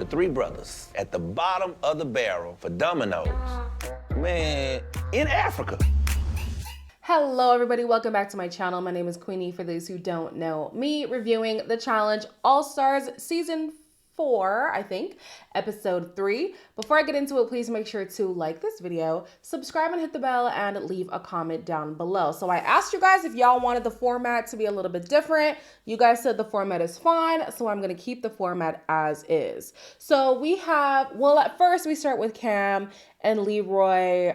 the three brothers at the bottom of the barrel for dominoes. Man, in Africa. Hello everybody, welcome back to my channel. My name is Queenie, for those who don't know me, reviewing The Challenge All-Stars Season 4, I think, Episode 3. Before I get into it, please make sure to like this video, subscribe and hit the bell, and leave a comment down below. So I asked you guys if y'all wanted the format to be a little bit different. You guys said the format is fine, so I'm gonna keep the format as is. So we have, well, at first we start with Cam and Leroy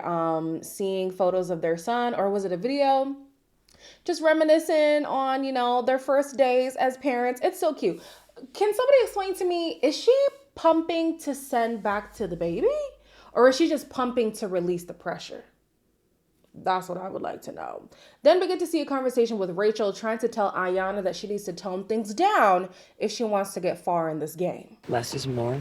seeing photos of their son, or was it a video? Just reminiscing on, you know, their first days as parents. It's so cute. Can somebody explain to me, is she pumping to send back to the baby? Or is she just pumping to release the pressure? That's what I would like to know. Then we get to see a conversation with Rachel trying to tell Ayanna that she needs to tone things down if she wants to get far in this game. Less is more.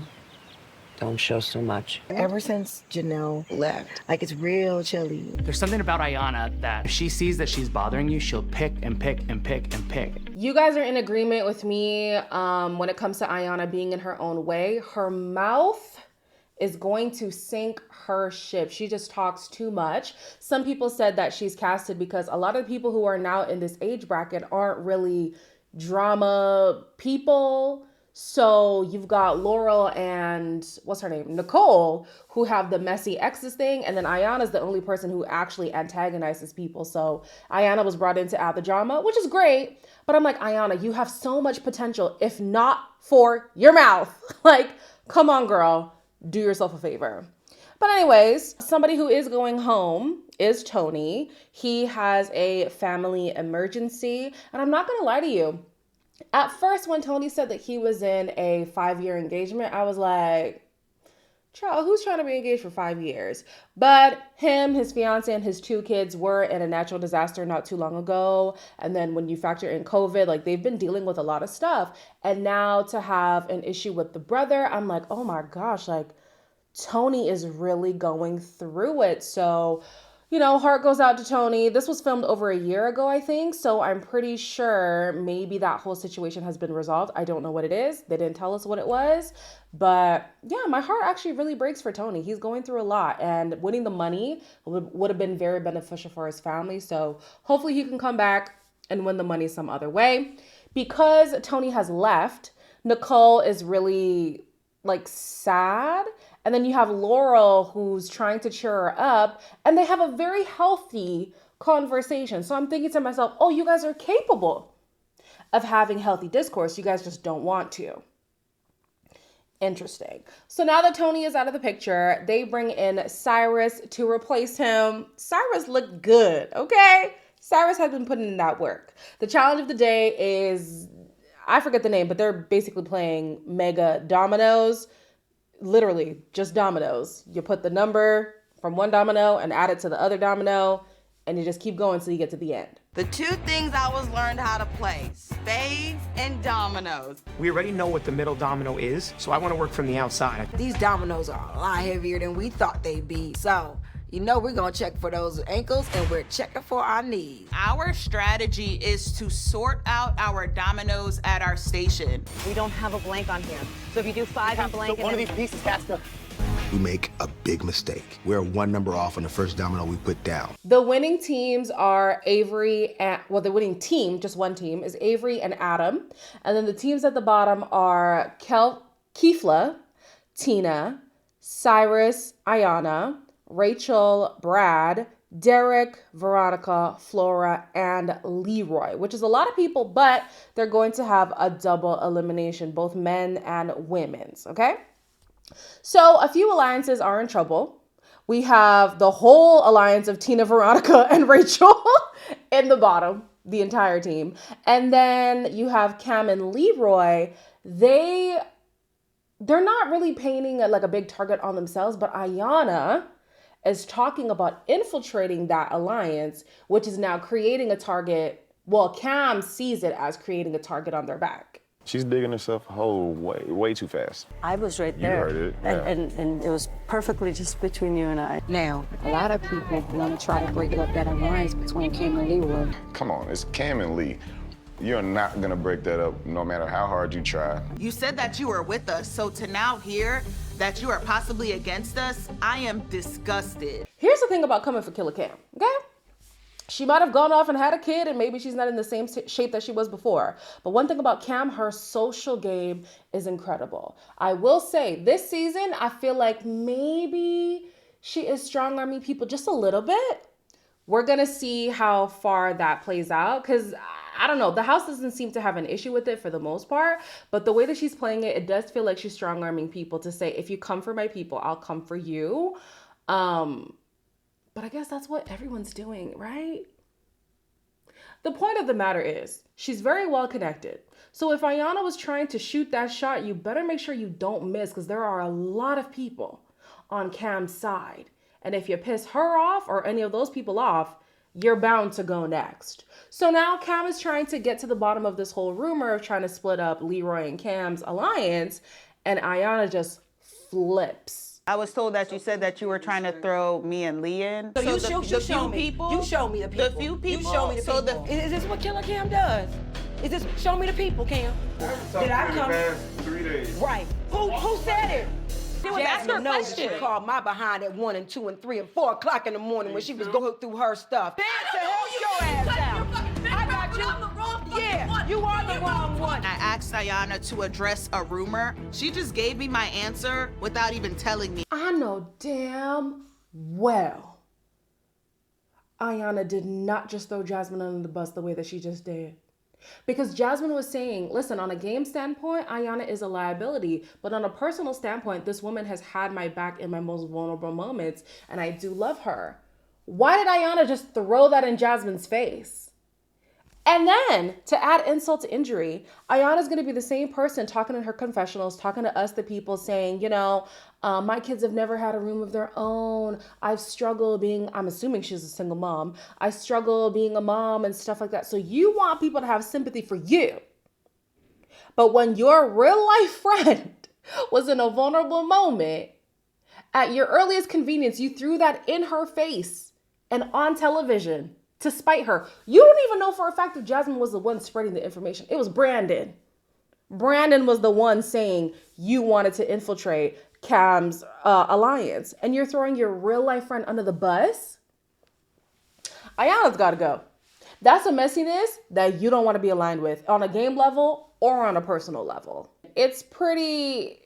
Don't show so much. Ever since Janelle left, like, it's real chilly. There's something about Ayanna that if she sees that she's bothering you, she'll pick and pick and pick and pick. You guys are in agreement with me when it comes to Ayanna being in her own way. Her mouth is going to sink her ship. She just talks too much. Some people said that she's casted because a lot of people who are now in this age bracket aren't really drama people. So you've got Laurel and, what's her name, Nicole, who have the messy exes thing. And then Ayanna's the only person who actually antagonizes people. So Ayanna was brought in to add the drama, which is great. But I'm like, Ayanna, you have so much potential, if not for your mouth. Like, come on, girl, do yourself a favor. But anyways, somebody who is going home is Tony. He has a family emergency. And I'm not going to lie to you. At first, when Tony said that he was in a 5-year engagement, I was like, child, who's trying to be engaged for 5 years? But him, his fiance, and his 2 kids were in a natural disaster not too long ago. And then when you factor in COVID, like, they've been dealing with a lot of stuff. And now to have an issue with the brother, I'm like, oh my gosh, like, Tony is really going through it. So, you know, heart goes out to Tony. This was filmed over a year ago, I think. So I'm pretty sure maybe that whole situation has been resolved. I don't know what it is. They didn't tell us what it was. But yeah, my heart actually really breaks for Tony. He's going through a lot, and winning the money would have been very beneficial for his family. So hopefully he can come back and win the money some other way. Because Tony has left, Nicole is really, like, sad. And then you have Laurel, who's trying to cheer her up, and they have a very healthy conversation. So I'm thinking to myself, oh, you guys are capable of having healthy discourse. You guys just don't want to. Interesting. So now that Tony is out of the picture, they bring in Cyrus to replace him. Cyrus looked good, okay? Cyrus has been putting in that work. The challenge of the day is, I forget the name, but they're basically playing Mega Dominoes. Literally just dominoes. You put the number from one domino and add it to the other domino, and you just keep going until you get to the end. The 2 things I was learned how to play, spades and dominoes. We already know what the middle domino is, so I want to work from the outside. These dominoes are a lot heavier than we thought they'd be. So, you know, we're going to check for those ankles, and we're checking for our knees. Our strategy is to sort out our dominoes at our station. We don't have a blank on here. So if you do 5 and blank, one of these pieces has to. We make a big mistake. We're 1 number off on the first domino we put down. The winning teams are Avery and, well, the winning team, just one team, is Avery and Adam. And then the teams at the bottom are Kefla, Tina, Cyrus, Ayanna, Rachel, Brad, Derek, Veronica, Flora, and Leroy, which is a lot of people, but they're going to have a double elimination, both men and women's, okay? So a few alliances are in trouble. We have the whole alliance of Tina, Veronica, and Rachel in the bottom, the entire team. And then you have Cam and Leroy. They're not really painting like a big target on themselves, but Ayanna is talking about infiltrating that alliance, which is now creating a target. Well, Cam sees it as creating a target on their back. She's digging herself a hole way too fast. I was right there. You heard it. Yeah. And it was perfectly just between you and I. Now, a lot of people want to try to break up that alliance between Cam and Leroy. Come on, it's Cam and Lee. You're not gonna break that up no matter how hard you try. You said that you were with us, so to now hear that you are possibly against us, I am disgusted. Here's the thing about coming for Killer Cam, okay? She might have gone off and had a kid, and maybe she's not in the same shape that she was before. But one thing about Cam, her social game is incredible. I will say, this season, I feel like maybe she is strong-arming people just a little bit. We're going to see how far that plays out, because I don't know. The house doesn't seem to have an issue with it for the most part, but the way that she's playing it, it does feel like she's strong-arming people to say, if you come for my people, I'll come for you. But I guess that's what everyone's doing, right? The point of the matter is, she's very well connected. So if Iyanna was trying to shoot that shot, you better make sure you don't miss, because there are a lot of people on Cam's side. And if you piss her off or any of those people off, you're bound to go next. So now Cam is trying to get to the bottom of this whole rumor of trying to split up Leroy and Cam's alliance, and Iyanna just flips. I was told that you said that you were trying to throw me and Lee in. So you show me the people. You show me the people. The few people. You show me the So people. Is this what Killer Cam does? Is this show me the people, Cam? Did I come? 3 days. Right. Who said it? Ask her a knows question. she called my behind at 1 and 2 and 3 and 4 o'clock in the morning when she was going through her stuff. Bitch, to help your ass out. I got you. Yeah, you are the wrong one. I asked Iyanna to address a rumor. She just gave me my answer without even telling me. I know damn well Iyanna did not just throw Jasmine under the bus the way that she just did. Because Jasmine was saying, listen, on a game standpoint, Iyanna is a liability. But on a personal standpoint, this woman has had my back in my most vulnerable moments, and I do love her. Why did Iyanna just throw that in Jasmine's face? And then, to add insult to injury, Iyanna's going to be the same person talking in her confessionals, talking to us, the people, saying, you know, my kids have never had a room of their own. I've struggled being, I'm assuming she's a single mom. I struggle being a mom and stuff like that. So you want people to have sympathy for you. But when your real life friend was in a vulnerable moment, at your earliest convenience, you threw that in her face and on television to spite her. You don't even know for a fact if Jasmine was the one spreading the information. It was Brandon. Brandon was the one saying you wanted to infiltrate Cam's alliance, and you're throwing your real life friend under the bus. Iyanna's got to go. That's a messiness that you don't want to be aligned with on a game level or on a personal level. It's pretty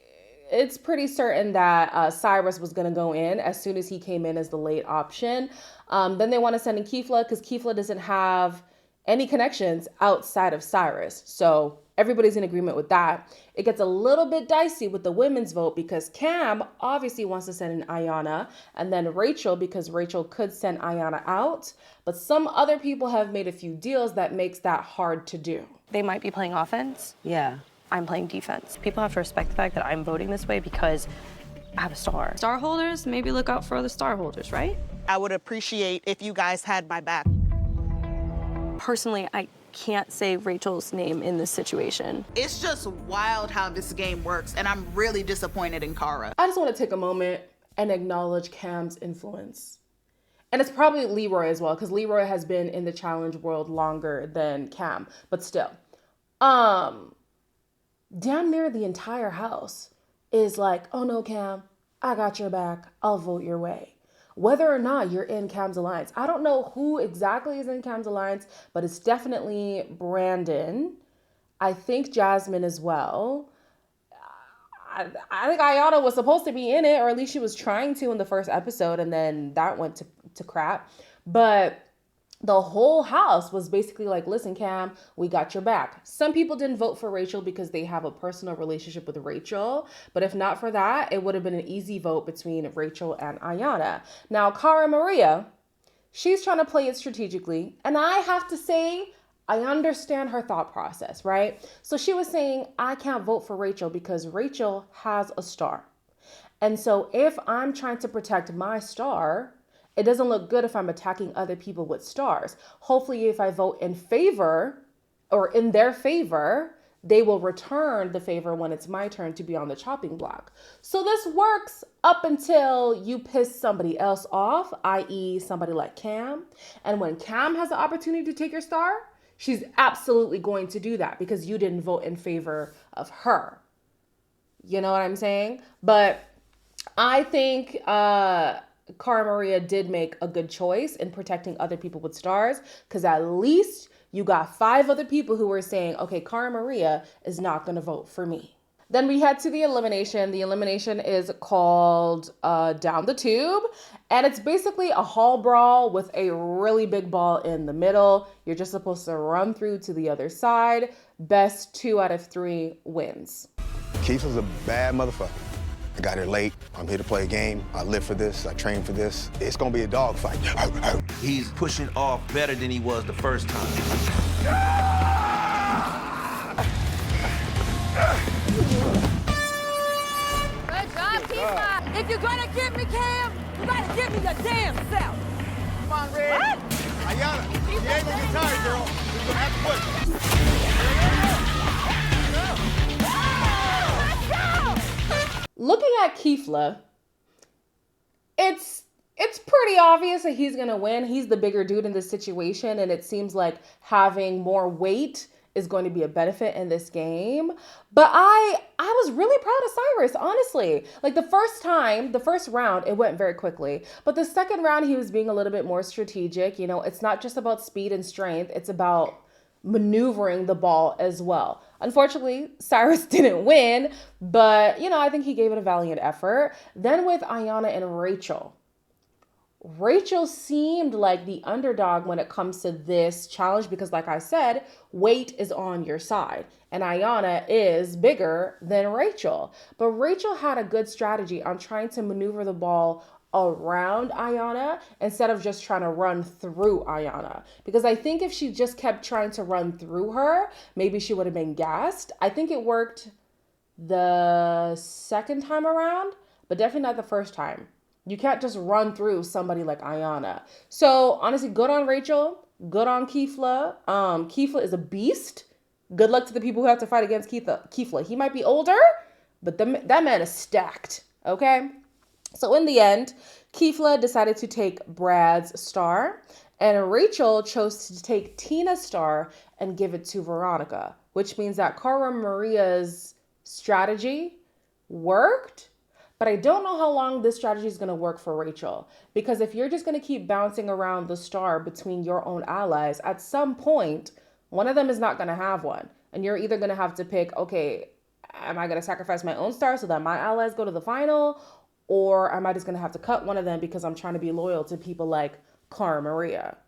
certain that Cyrus was going to go in as soon as he came in as the late option. Then they want to send in Kefla because Kefla doesn't have any connections outside of Cyrus. So everybody's in agreement with that. It gets a little bit dicey with the women's vote because Cam obviously wants to send in Iyanna, and then Rachel because Rachel could send Iyanna out. But some other people have made a few deals that makes that hard to do. They might be playing offense. Yeah. I'm playing defense. People have to respect the fact that I'm voting this way because I have a star. Star holders, maybe look out for other star holders, right? I would appreciate if you guys had my back. Personally, I can't say Rachel's name in this situation. It's just wild how this game works, and I'm really disappointed in Cara. I just want to take a moment and acknowledge Cam's influence. And it's probably Leroy as well, because Leroy has been in the challenge world longer than Cam, but still. Damn near the entire house is like, oh no, Cam, I got your back. I'll vote your way. Whether or not you're in Cam's alliance. I don't know who exactly is in Cam's alliance, but it's definitely Brandon. I think Jasmine as well. I think Iyanna was supposed to be in it, or at least she was trying to in the first episode, and then that went to crap. But the whole house was basically like, listen, Cam, we got your back. Some people didn't vote for Rachel because they have a personal relationship with Rachel. But if not for that, it would have been an easy vote between Rachel and Iyanna. Now, Cara Maria, she's trying to play it strategically. And I have to say, I understand her thought process, right? So she was saying, I can't vote for Rachel because Rachel has a star. And so if I'm trying to protect my star, it doesn't look good if I'm attacking other people with stars. Hopefully, if I vote in favor or in their favor, they will return the favor when it's my turn to be on the chopping block. So this works up until you piss somebody else off, i.e. somebody like Cam. And when Cam has the opportunity to take your star, she's absolutely going to do that because you didn't vote in favor of her. You know what I'm saying? But I think Cara Maria did make a good choice in protecting other people with stars, because at least you got 5 other people who were saying, okay, Cara Maria is not going to vote for me. Then we head to the elimination. The elimination is called Down the Tube. And it's basically a hall brawl with a really big ball in the middle. You're just supposed to run through to the other side. Best 2 out of 3 wins. Keith was a bad motherfucker. I got here late. I'm here to play a game. I live for this. I train for this. It's gonna be a dog fight. He's pushing off better than he was the first time. Good job, Keith. If you're gonna give me Cam, you gotta give me your damn self. Come on, Red. What? Ayana, you ain't gonna get tired, girl. You're gonna have to push. Looking at Keefla, it's pretty obvious that he's gonna win. He's the bigger dude in this situation, and it seems like having more weight is going to be a benefit in this game. But I was really proud of Cyrus, honestly. Like the first round, it went very quickly. But the second round, he was being a little bit more strategic. You know, it's not just about speed and strength. It's about maneuvering the ball as well. Unfortunately, Cyrus didn't win, but, you know, I think he gave it a valiant effort. Then with Ayana and Rachel. Rachel seemed like the underdog when it comes to this challenge because, like I said, weight is on your side. And Ayana is bigger than Rachel. But Rachel had a good strategy on trying to maneuver the ball around Ayana instead of just trying to run through Ayana. Because I think if she just kept trying to run through her, maybe she would have been gassed. I think it worked the second time around, but definitely not the first time. You can't just run through somebody like Ayana. So honestly, good on Rachel. Good on Keefla. Keefla is a beast. Good luck to the people who have to fight against Keefla. He might be older, but that man is stacked. Okay? So in the end, Keefla decided to take Brad's star, and Rachel chose to take Tina's star and give it to Veronica, which means that Cara Maria's strategy worked. But I don't know how long this strategy is going to work for Rachel. Because if you're just going to keep bouncing around the star between your own allies, at some point, one of them is not going to have one. And you're either going to have to pick, okay, am I going to sacrifice my own star so that my allies go to the final? Or am I just going to have to cut one of them because I'm trying to be loyal to people like Cara Maria?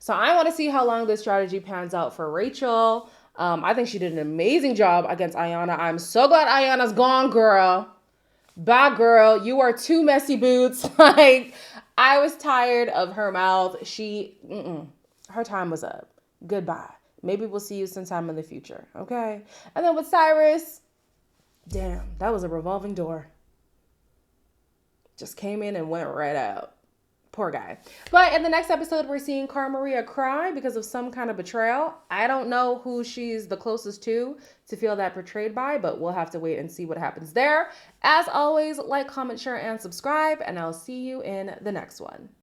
So I want to see how long this strategy pans out for Rachel. I think she did an amazing job against Ayana. I'm so glad Ayana's gone, girl. Bye, girl. You are too messy boots. Like, I was tired of her mouth. Her time was up. Goodbye. Maybe we'll see you sometime in the future. Okay. And then with Cyrus, damn, that was a revolving door. Just came in and went right out. Poor guy. But in the next episode, we're seeing Cara Maria cry because of some kind of betrayal. I don't know who she's the closest to feel that betrayed by, but we'll have to wait and see what happens there. As always, like, comment, share, and subscribe, and I'll see you in the next one.